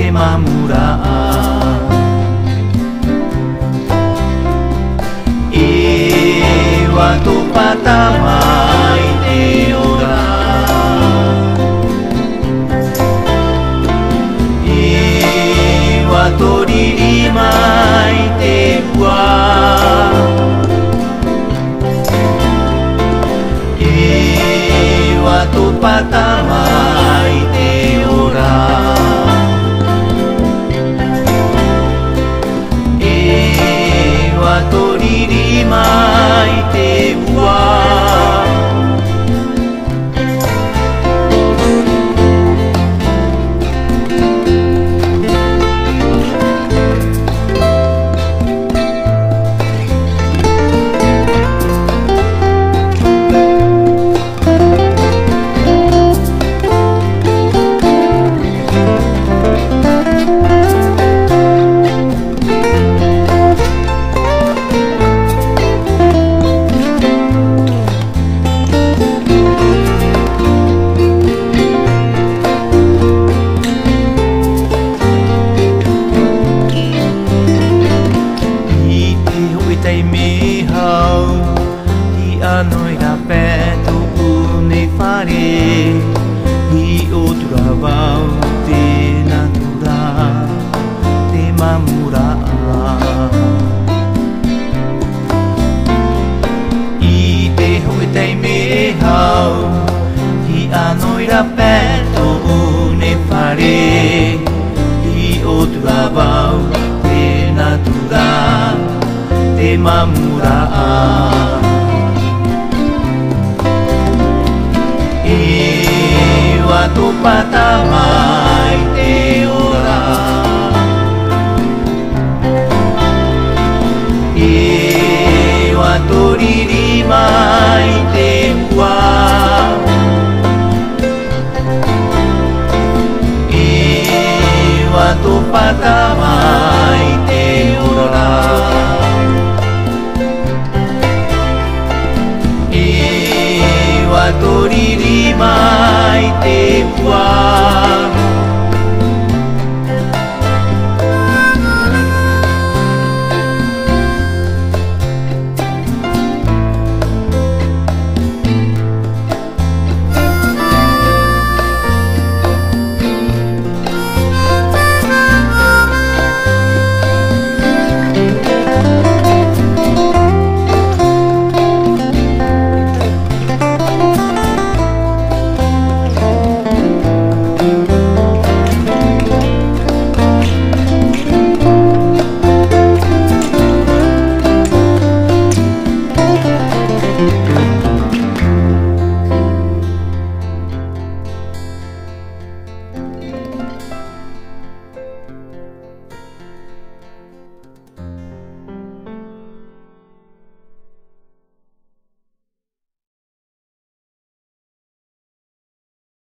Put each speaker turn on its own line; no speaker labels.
te mamura Ewa to patamai te ora Ewa to ririmai te pua Ewa to patamai te ora Ewa to ririmai te pua Noi da petto ne fare I odravau te natura te mamura I te hoi te me hau I noi da petto ne fare I odravau te natura te mamura Ewa to patamai te ora Ewa to ririmai te pua Ewa to patamai te ora Ewa to ririmai te pua